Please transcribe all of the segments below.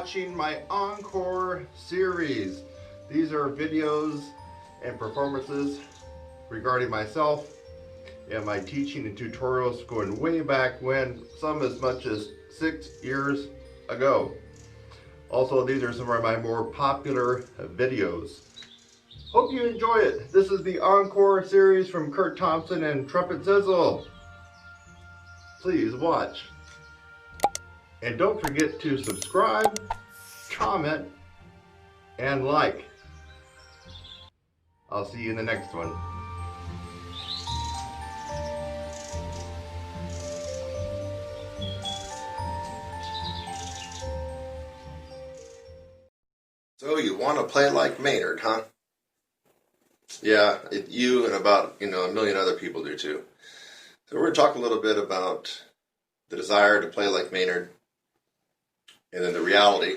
watching my Encore series. These are videos and performances regarding myself and my teaching and tutorials going way back when, some as much as 6 years ago. Also, these are some of my more popular videos. Hope you enjoy it. This is the Encore series from Kurt Thompson and TRUMPETSIZZLE. Please watch. And don't forget to subscribe, comment, and like. I'll see you in the next one. So you want to play like Maynard, huh? Yeah, you and about, a million other people do too. So we're going to talk a little bit about the desire to play like Maynard, and then the reality,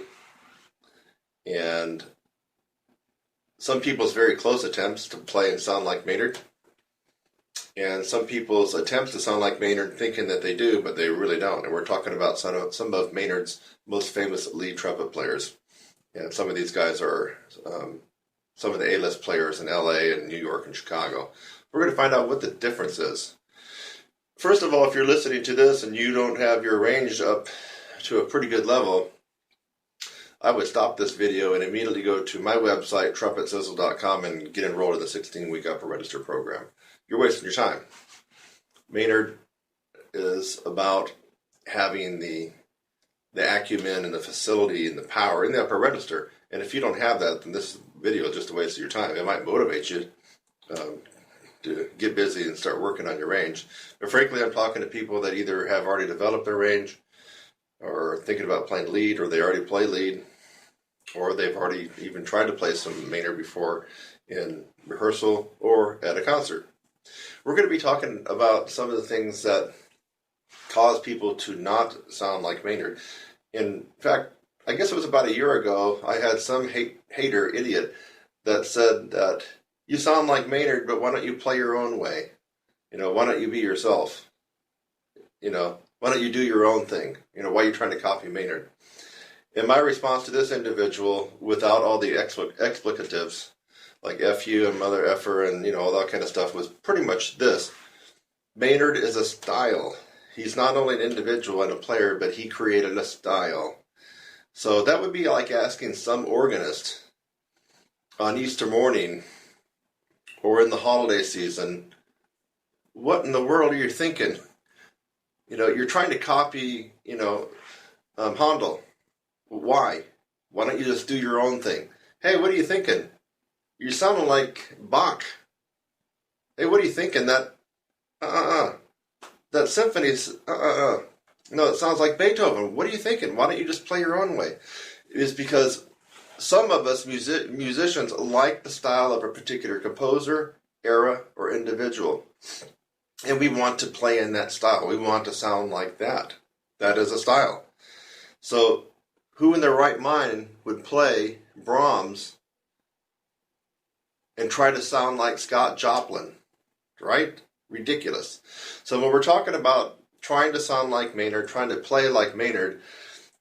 and some people's very close attempts to play and sound like Maynard, and some people's attempts to sound like Maynard thinking that they do, but they really don't. And we're talking about some of Maynard's most famous lead trumpet players. And some of these guys are some of the A-list players in LA and New York and Chicago. We're going to find out what the difference is. First of all, if you're listening to this and you don't have your range up to a pretty good level, I would stop this video and immediately go to my website, TRUMPETSIZZLE.com, and get enrolled in the 16-week upper register program. You're wasting your time. Maynard is about having the acumen and the facility and the power in the upper register. And if you don't have that, then this video is just a waste of your time. It might motivate you to get busy and start working on your range. But frankly, I'm talking to people that either have already developed their range, or thinking about playing lead, or they already play lead, or they've already even tried to play some Maynard before in rehearsal or at a concert. We're going to be talking about some of the things that cause people to not sound like Maynard. In fact, I guess it was about a year ago, I had some hater idiot that said that you sound like Maynard, but why don't you play your own way? Why don't you be yourself? Why don't you do your own thing? Why are you trying to copy Maynard? And my response to this individual, without all the explicatives, like F you and mother effer and, all that kind of stuff, was pretty much this. Maynard is a style. He's not only an individual and a player, but he created a style. So that would be like asking some organist on Easter morning or in the holiday season, what in the world are you thinking? You're trying to copy, Handel. Why? Why don't you just do your own thing? Hey, what are you thinking? You're sounding like Bach. Hey, what are you thinking? That symphony's, No, it sounds like Beethoven. What are you thinking? Why don't you just play your own way? It's because some of us musicians like the style of a particular composer, era, or individual. And we want to play in that style. We want to sound like that. That is a style. So who in their right mind would play Brahms and try to sound like Scott Joplin? Right? Ridiculous. So when we're talking about trying to sound like Maynard, trying to play like Maynard,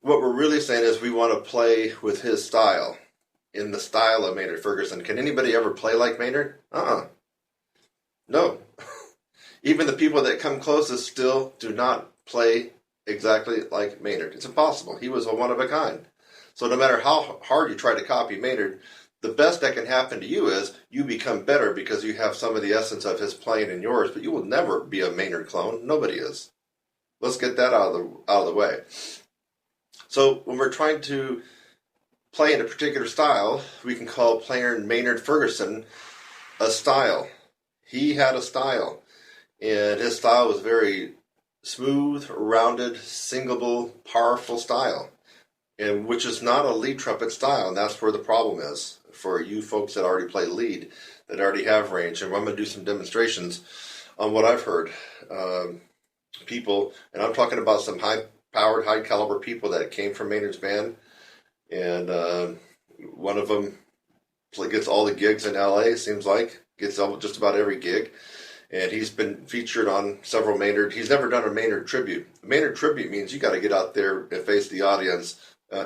what we're really saying is we want to play with his style, in the style of Maynard Ferguson. Can anybody ever play like Maynard? No. Even the people that come closest still do not play exactly like Maynard. It's impossible. He was a one of a kind. So no matter how hard you try to copy Maynard, the best that can happen to you is you become better because you have some of the essence of his playing in yours, but you will never be a Maynard clone. Nobody is. Let's get that out of the way. So when we're trying to play in a particular style, we can call playing Maynard Ferguson a style. He had a style. And his style was very smooth, rounded, singable, powerful style, and which is not a lead trumpet style, and that's where the problem is for you folks that already play lead, that already have range. And I'm going to do some demonstrations on what I've heard. People, and I'm talking about some high-powered, high-caliber people that came from Maynard's band, and one of them gets all the gigs in LA, seems like, gets just about every gig. And he's been featured on several Maynard. He's never done a Maynard tribute. A Maynard tribute means you got to get out there and face the audience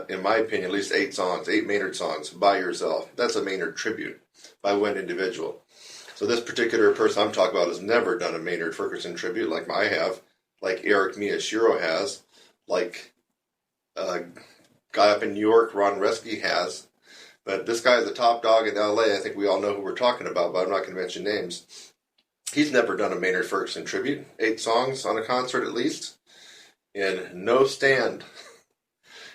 in my opinion, at least 8 songs, 8 Maynard songs by yourself. That's a Maynard tribute by one individual. So this particular person I'm talking about has never done a Maynard Ferguson tribute like I have, like Eric Miyashiro has, like a guy up in New York, Ron Reski, has. But this guy is the top dog in LA. I think we all know who we're talking about, but I'm not going to mention names. He's never done a Maynard Ferguson tribute. 8 songs on a concert at least. And no stand.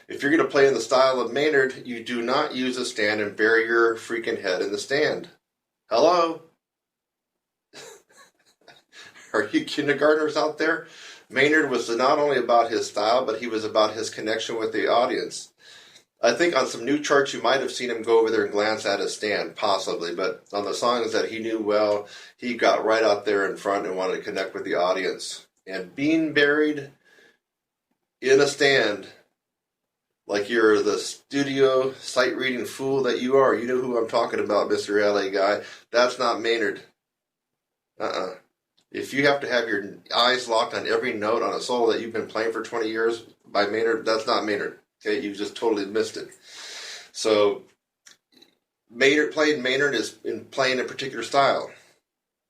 If you're going to play in the style of Maynard, you do not use a stand and bury your freaking head in the stand. Hello? Are you kindergartners out there? Maynard was not only about his style, but he was about his connection with the audience. I think on some new charts you might have seen him go over there and glance at his stand, possibly, but on the songs that he knew well, he got right out there in front and wanted to connect with the audience. And being buried in a stand, like you're the studio sight-reading fool that you are, you know who I'm talking about, Mr. LA guy, that's not Maynard. If you have to have your eyes locked on every note on a solo that you've been playing for 20 years by Maynard, that's not Maynard. Okay, you just totally missed it. So, playing Maynard is in playing a particular style.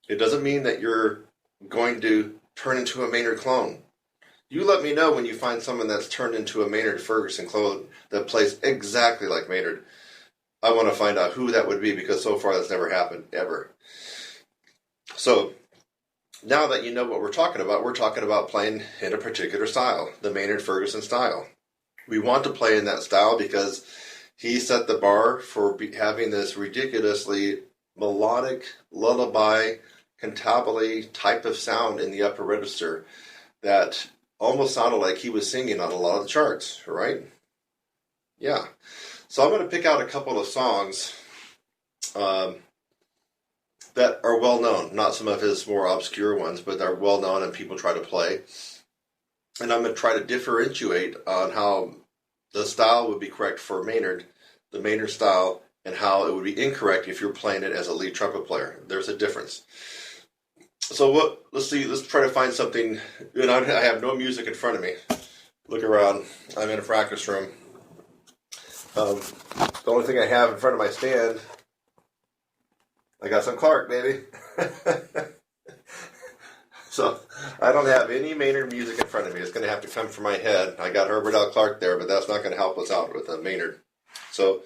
It doesn't mean that you're going to turn into a Maynard clone. You let me know when you find someone that's turned into a Maynard Ferguson clone that plays exactly like Maynard. I want to find out who that would be, because so far that's never happened, ever. So, now that you know what we're talking about playing in a particular style, the Maynard Ferguson style. We want to play in that style because he set the bar for having this ridiculously melodic, lullaby, cantabile type of sound in the upper register that almost sounded like he was singing on a lot of the charts, right? Yeah. So I'm going to pick out a couple of songs that are well known, not some of his more obscure ones, but they're well known and people try to play. And I'm going to try to differentiate on how the style would be correct for Maynard, the Maynard style, and how it would be incorrect if you're playing it as a lead trumpet player. There's a difference. So let's try to find something. And I have no music in front of me. Look around. I'm in a practice room. The only thing I have in front of my stand, I got some Clark, baby. So I don't have any Maynard music in front of me. It's going to have to come from my head. I got Herbert L. Clark there, but that's not going to help us out with Maynard. So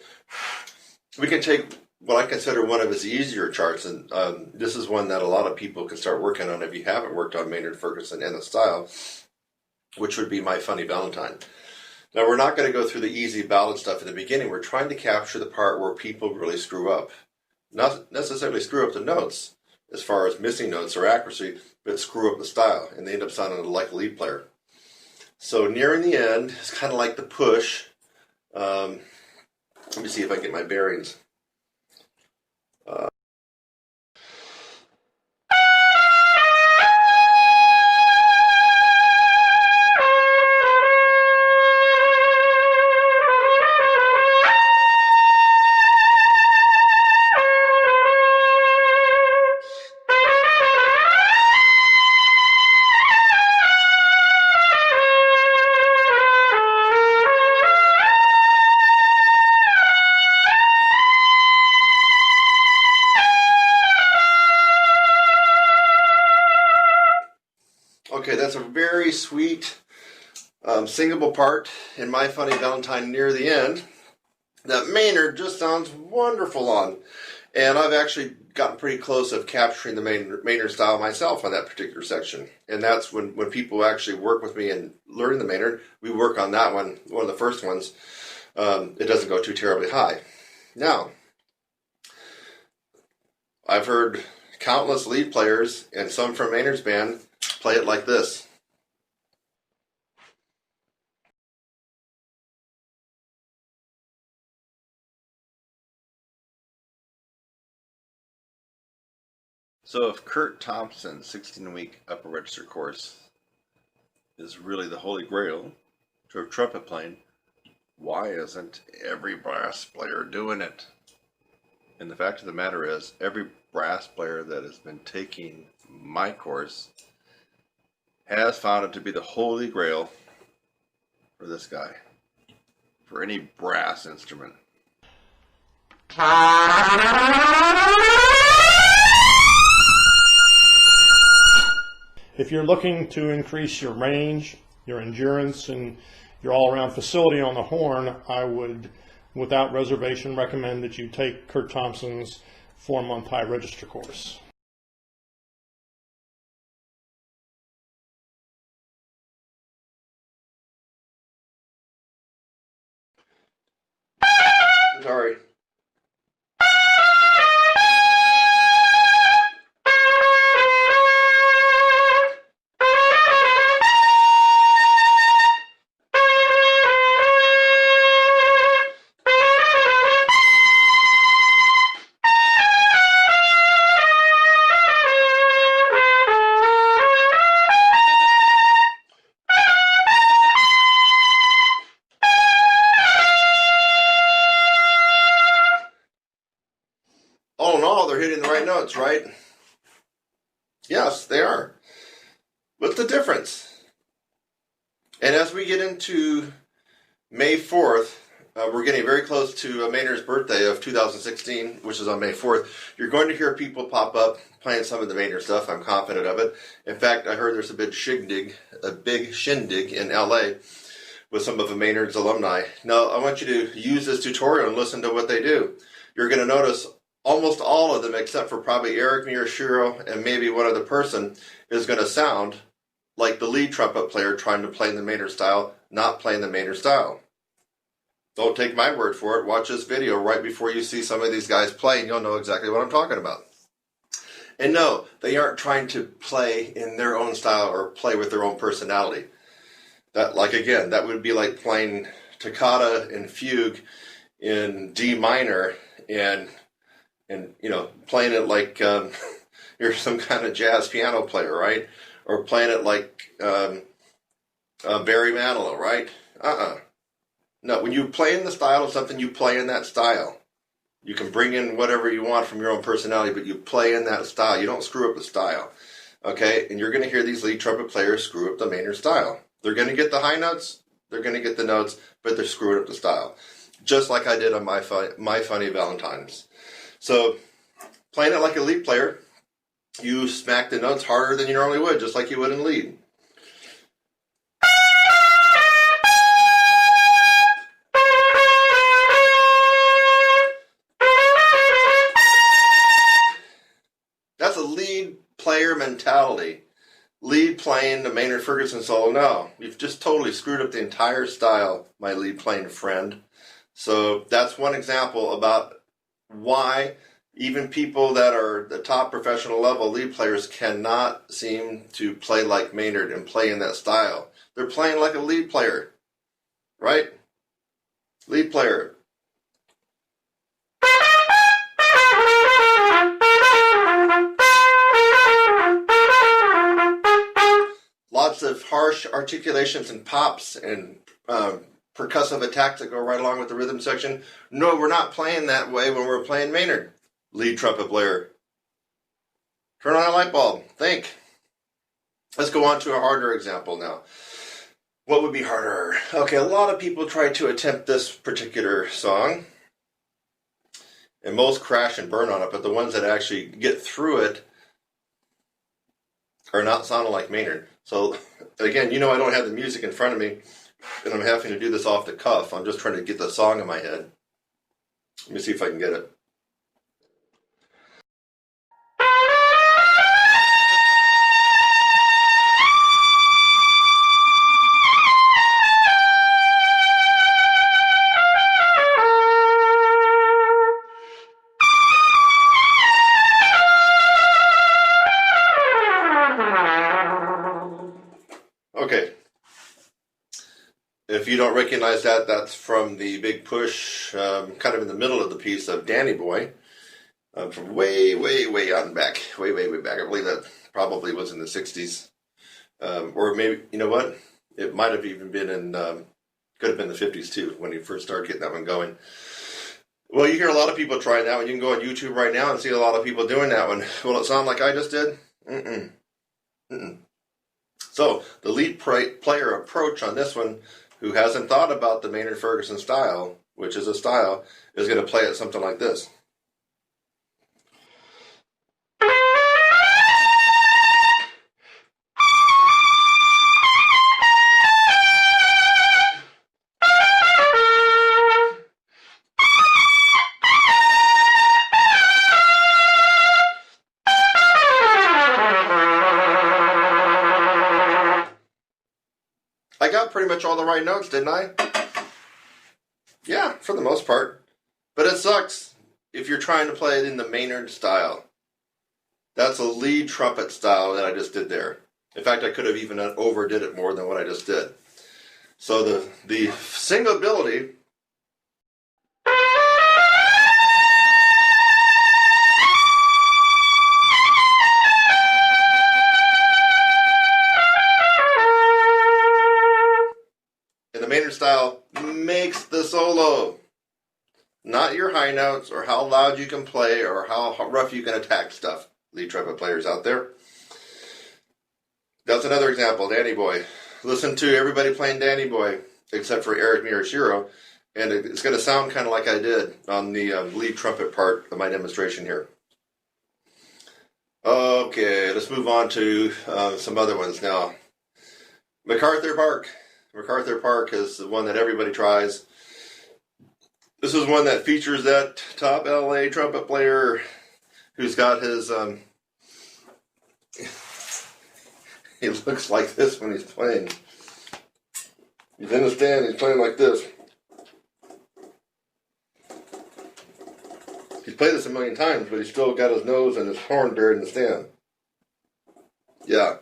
we can take what I consider one of his easier charts, and this is one that a lot of people can start working on if you haven't worked on Maynard Ferguson and the style, which would be My Funny Valentine. Now, we're not going to go through the easy ballad stuff in the beginning. We're trying to capture the part where people really screw up. Not necessarily screw up the notes, as far as missing notes or accuracy, but screw up the style, and they end up sounding like a lead player. So nearing the end, it's kind of like the push. Let me see if I can get my bearings. Okay, that's a very sweet, singable part in My Funny Valentine near the end that Maynard just sounds wonderful on. And I've actually gotten pretty close of capturing the Maynard style myself on that particular section. And that's when people actually work with me and learn the Maynard, we work on that one of the first ones. It doesn't go too terribly high. Now, I've heard countless lead players and some from Maynard's band play it like this. So if Kurt Thompson's 16-week upper register course is really the holy grail to a trumpet playing, why isn't every brass player doing it? And the fact of the matter is, every brass player that has been taking my course has found it to be the holy grail for this guy. for any brass instrument. If you're looking to increase your range, your endurance, and your all-around facility on the horn, I would, without reservation, recommend that you take Kurt Thompson's 4-month high register course. Sorry. All in all, they're hitting the right notes, right? Yes, they are. What's the difference? And as we get into May 4th, we're getting very close to Maynard's birthday of 2016, which is on May 4th. You're going to hear people pop up playing some of the Maynard stuff. I'm confident of it. In fact, I heard there's a big shindig in LA with some of the Maynard's alumni. Now, I want you to use this tutorial and listen to what they do. You're going to notice almost all of them, except for probably Eric Miyashiro and maybe one other person, is going to sound like the lead trumpet player trying to play in the Maynard style, not playing the Maynard style. Don't take my word for it. Watch this video right before you see some of these guys play, and you'll know exactly what I'm talking about. And no, they aren't trying to play in their own style or play with their own personality. That, like, again, that would be like playing toccata and fugue in D minor and you know, playing it like you're some kind of jazz piano player, right? Or playing it like Barry Manilow, right? No, when you play in the style of something, you play in that style. You can bring in whatever you want from your own personality, but you play in that style. You don't screw up the style, okay? And you're going to hear these lead trumpet players screw up the Maynard style. They're going to get the high notes, they're going to get the notes, but they're screwing up the style. Just like I did on My Funny Valentine's. So, playing it like a lead player, you smack the notes harder than you normally would, just like you would in lead. That's a lead player mentality. Lead playing the Maynard Ferguson solo. No, you've just totally screwed up the entire style, my lead playing friend. So, that's one example about why even people that are the top professional level lead players cannot seem to play like Maynard and play in that style. They're playing like a lead player, right? Lead player. Lots of harsh articulations and pops and percussive attacks that go right along with the rhythm section. No, we're not playing that way when we're playing Maynard. Lead trumpet player. Turn on a light bulb. Think. Let's go on to a harder example now. What would be harder? Okay, a lot of people try to attempt this particular song, and most crash and burn on it, but the ones that actually get through it are not sounding like Maynard. So, again, you know I don't have the music in front of me, and I'm having to do this off the cuff. I'm just trying to get the song in my head. Let me see if I can get it. Okay. If you don't recognize that, that's from the Big Push, kind of in the middle of the piece of Danny Boy, from way, way, way on back, way, way, way back. I believe that probably was in the 60s, or maybe, you know what? It might have even been in, could have been the 50s too, when he first started getting that one going. Well, you hear a lot of people trying that one. You can go on YouTube right now and see a lot of people doing that one. Will it sound like I just did? Mm-mm. Mm-mm. So, the lead player approach on this one who hasn't thought about the Maynard Ferguson style, which is a style, is going to play it something like this. I got pretty much all the right notes, didn't I? Yeah, for the most part. But it sucks if you're trying to play it in the Maynard style. That's a lead trumpet style that I just did there. In fact, I could have even overdid it more than what I just did. So the singability in the Maynard style makes the solo. Not your high notes or how loud you can play or how rough you can attack stuff, lead trumpet players out there. That's another example, Danny Boy. Listen to everybody playing Danny Boy, except for Eric Miyashiro, and it's going to sound kind of like I did on the lead trumpet part of my demonstration here. Okay, let's move on to some other ones now. MacArthur Park. MacArthur Park is the one that everybody tries. This is one that features that top LA trumpet player who's got his, he looks like this when he's playing. He's in the stand, he's playing like this. He's played this a million times, but he's still got his nose and his horn buried in the stand. Yeah,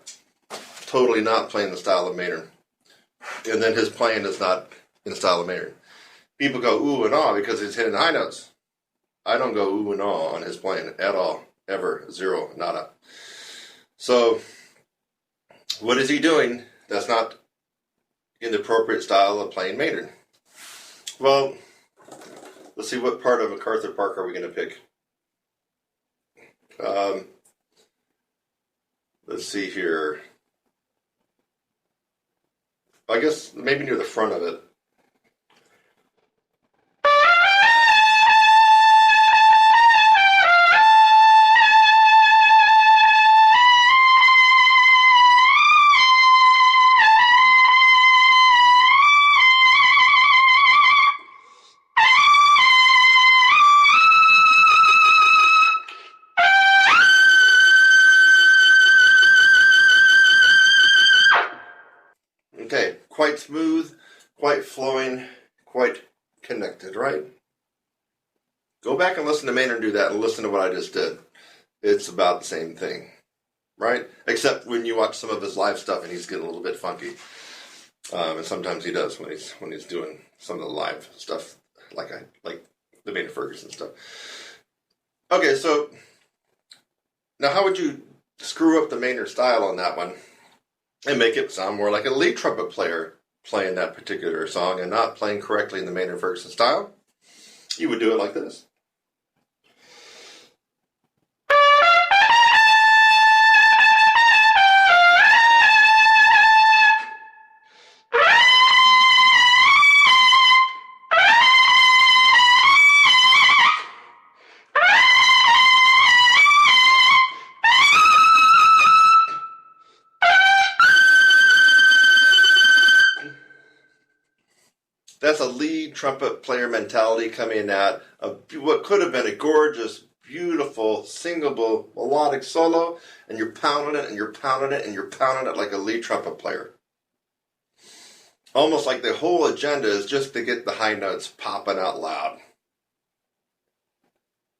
totally not playing the style of Maynard. And then his playing is not in the style of Maynard. People go ooh and ah because he's hitting high notes. I don't go ooh and ah on his playing at all. Ever. Zero. Nada. So, what is he doing that's not in the appropriate style of playing Maynard? Well, let's see what part of MacArthur Park are we going to pick. Let's see here. I guess maybe near the front of it. Okay, quite smooth, quite flowing, quite connected, right? Go back and listen to Maynard do that and listen to what I just did. It's about the same thing, right? Except when you watch some of his live stuff and he's getting a little bit funky. And sometimes he does when he's doing some of the live stuff, like the Maynard Ferguson stuff. Okay, so now how would you screw up the Maynard style on that one and make it sound more like a lead trumpet player playing that particular song and not playing correctly in the Maynard Ferguson style? You would do it like this. That's a lead trumpet player mentality coming at what could have been a gorgeous, beautiful, singable, melodic solo, and you're pounding it, and you're pounding it, and you're pounding it like a lead trumpet player. Almost like the whole agenda is just to get the high notes popping out loud.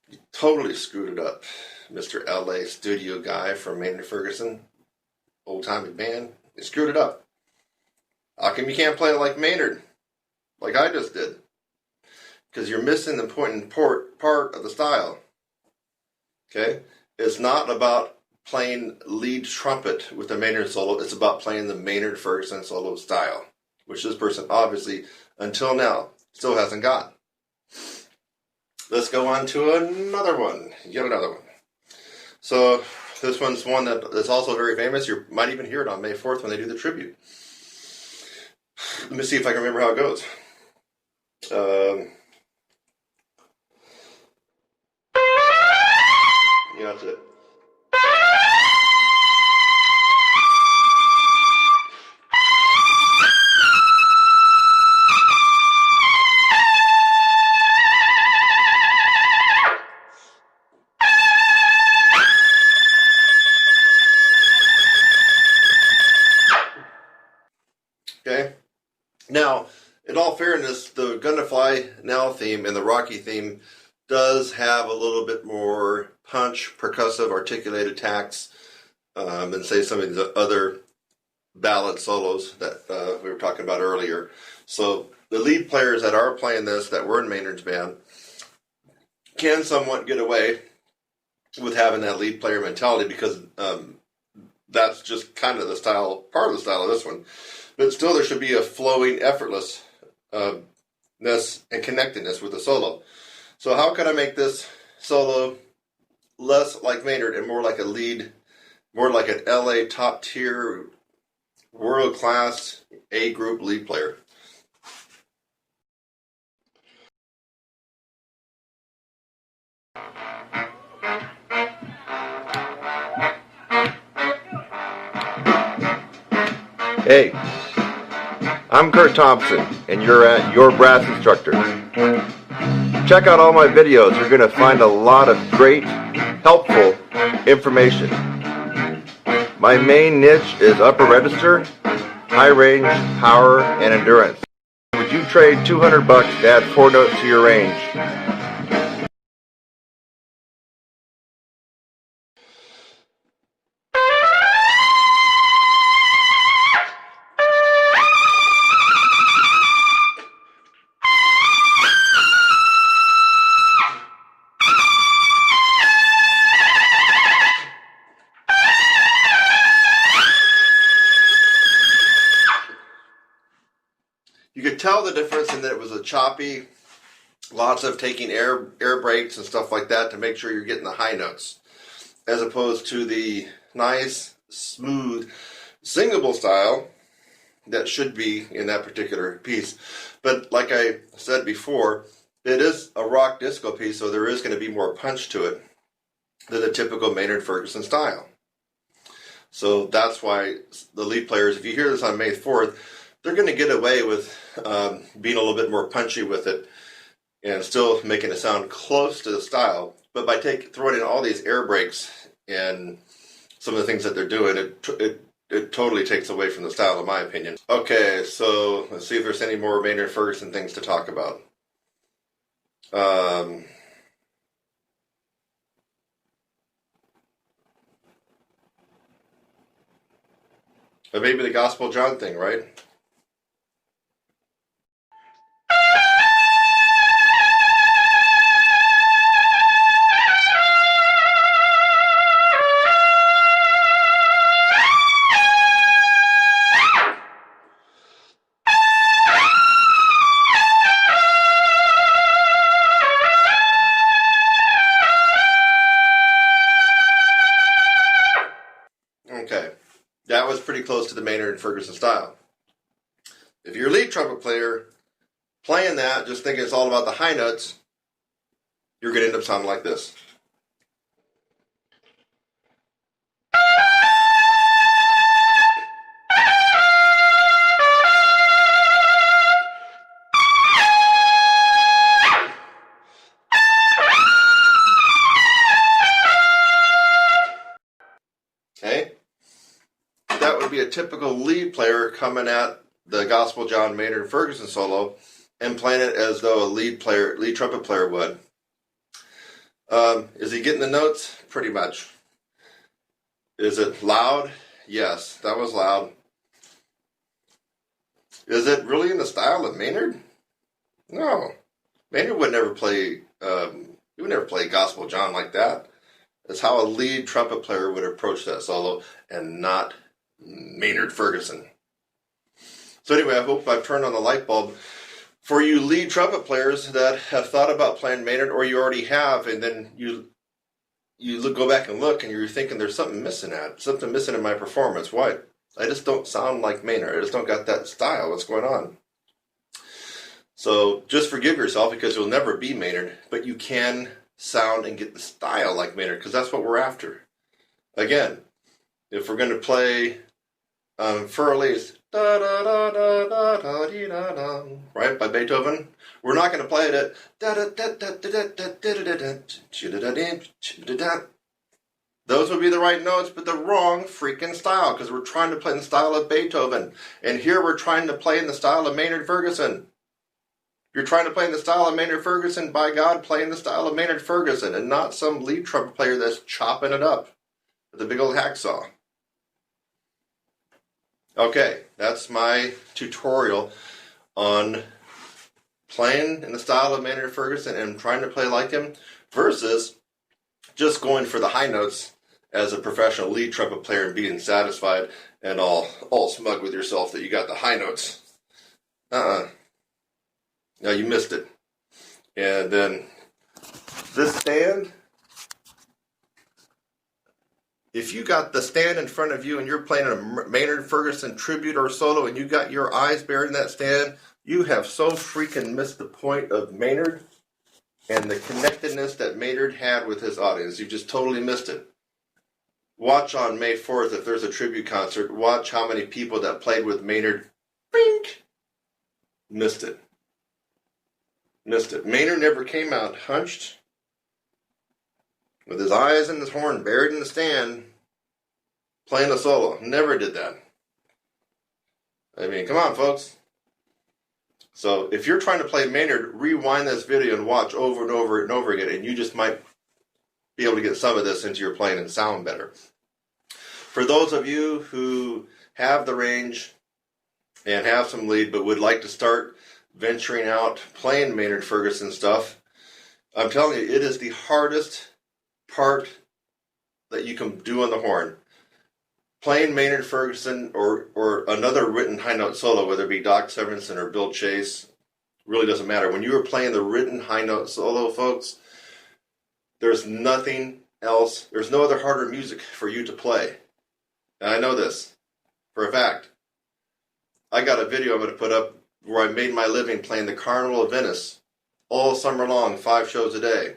You totally screwed it up, Mr. LA studio guy from Maynard Ferguson, old-timey band. You screwed it up. How come you can't play it like Maynard? Like I just did. Because you're missing the important part of the style. Okay? It's not about playing lead trumpet with the Maynard solo. It's about playing the Maynard Ferguson solo style. Which this person obviously, until now, still hasn't got. Let's go on to another one. Yet another one. So, this one's one that is also very famous. You might even hear it on May 4th when they do the tribute. Let me see if I can remember how it goes. Yeah, that's it. Okay. Now, in all fairness, the Gonna Fly Now theme and the Rocky theme does have a little bit more punch, percussive, articulated attacks than, say, some of the other ballad solos that we were talking about earlier. So the lead players that are playing this, that were in Maynard's band, can somewhat get away with having that lead player mentality because that's just kind of the style, part of the style of this one. But still, there should be a flowing effortlessness and connectedness with the solo. So how can I make this solo less like Maynard and more like a lead, more like an LA top tier, world class A group lead player? Hey, I'm Kurt Thompson, and you're at Your Brass Instructor. Check out all my videos. You're going to find a lot of great, helpful information. My main niche is upper register, high range, power, and endurance. Would you trade $200 to add 4 notes to your range? You could tell the difference in that it was a choppy, lots of taking air breaks and stuff like that to make sure you're getting the high notes, as opposed to the nice, smooth, singable style that should be in that particular piece. But like I said before, it is a rock disco piece, so there is going to be more punch to it than the typical Maynard Ferguson style. So that's why the lead players, if you hear this on May 4th, they're going to get away with being a little bit more punchy with it and still making it sound close to the style. But by throwing in all these air breaks and some of the things that they're doing, it totally takes away from the style, in my opinion. Okay, so let's see if there's any more Maynard Ferguson things to talk about. But maybe the Gospel John thing, right? Okay, that was pretty close to the Maynard Ferguson style. If you're a lead trumpet player playing that, just thinking it's all about the high notes, you're going to end up sounding like this. Okay? That would be a typical lead player coming at the Gospel John Maynard Ferguson solo and playing it as though a lead trumpet player would. Is he getting the notes? Pretty much. Is it loud? Yes, that was loud. Is it really in the style of Maynard? No. Maynard would never play. He would never play Gospel John like that. It's how a lead trumpet player would approach that solo, and not Maynard Ferguson. So anyway, I hope I've turned on the light bulb for you lead trumpet players that have thought about playing Maynard, or you already have, and then you go back and look, and you're thinking there's something missing in my performance. What? I just don't sound like Maynard. I just don't got that style. What's going on? So just forgive yourself, because you'll never be Maynard, but you can sound and get the style like Maynard, because that's what we're after. Again, if we're going to play Fur-Elise, da da da da da da dee da da, right, by Beethoven, we're not going to play it at da da da da da da da da da. Those would be the right notes, but the wrong freaking style, because we're trying to play in the style of Beethoven, and here we're trying to play in the style of Maynard Ferguson. You're trying to play in the style of Maynard Ferguson, by God, play in the style of Maynard Ferguson, and not some lead trumpet player that's chopping it up with a big old hacksaw. Okay, that's my tutorial on playing in the style of Maynard Ferguson and trying to play like him, versus just going for the high notes as a professional lead trumpet player and being satisfied and all smug with yourself that you got the high notes. No, you missed it. And then this stand, if you got the stand in front of you and you're playing a Maynard Ferguson tribute or solo and you got your eyes buried in that stand, you have so freaking missed the point of Maynard and the connectedness that Maynard had with his audience. You just totally missed it. Watch on May 4th, if there's a tribute concert, watch how many people that played with Maynard, bink, missed it. Missed it. Maynard never came out hunched, with his eyes and his horn buried in the stand, playing a solo. Never did that. I mean, come on, folks. So if you're trying to play Maynard, rewind this video and watch over and over and over again, and you just might be able to get some of this into your playing and sound better. For those of you who have the range and have some lead but would like to start venturing out playing Maynard Ferguson stuff, I'm telling you, it is the hardest part that you can do on the horn. Playing Maynard Ferguson or another written high note solo, whether it be Doc Severinsen or Bill Chase, really doesn't matter. When you are playing the written high note solo, folks, there's nothing else. There's no other harder music for you to play. And I know this for a fact. I got a video I'm going to put up where I made my living playing the Carnival of Venice all summer long, 5 shows a day.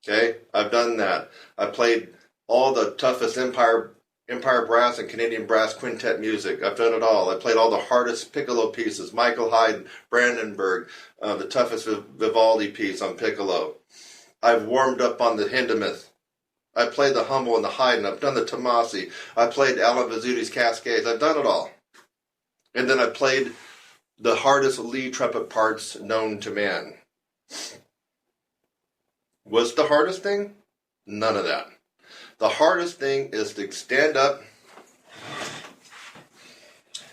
Okay? I've done that. I played all the toughest Empire brass and Canadian brass quintet music. I've done it all. I played all the hardest piccolo pieces. Michael Haydn, Brandenburg, the toughest Vivaldi piece on piccolo. I've warmed up on the Hindemith. I played the Hummel and the Haydn. I've done the Tomasi. I played Alan Vizuti's Cascades. I've done it all. And then I played the hardest lead trumpet parts known to man. What's the hardest thing? None of that. The hardest thing is to stand up,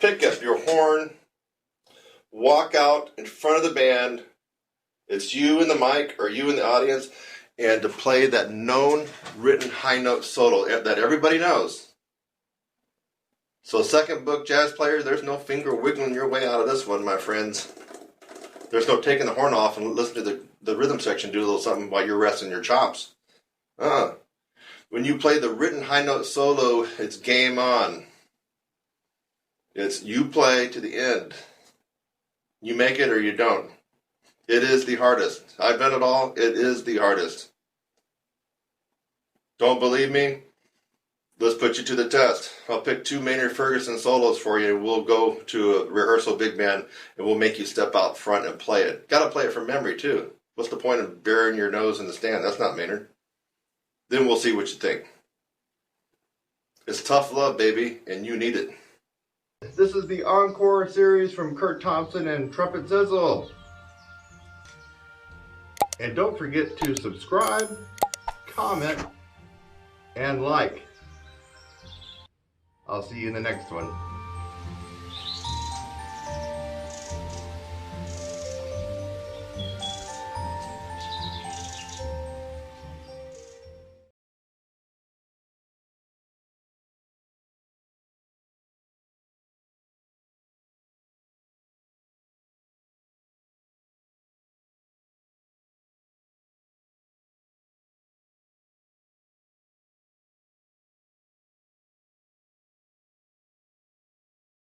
pick up your horn, walk out in front of the band. It's you in the mic or you in the audience, and to play that known written high note solo that everybody knows. So second book jazz players, there's no finger wiggling your way out of this one, my friends. There's no taking the horn off and listen to the rhythm section do a little something while you're resting your chops. When you play the written high note solo, it's game on. It's you play to the end. You make it or you don't. It is the hardest. I've done it all. It is the hardest. Don't believe me? Let's put you to the test. I'll pick 2 Maynard Ferguson solos for you, and we'll go to a rehearsal big band, and we'll make you step out front and play it. Got to play it from memory, too. What's the point of burying your nose in the stand? That's not Maynard. Then we'll see what you think. It's tough love, baby, and you need it. This is the Encore series from Kurt Thompson and TRUMPETSIZZLE. And don't forget to subscribe, comment, and like. I'll see you in the next one.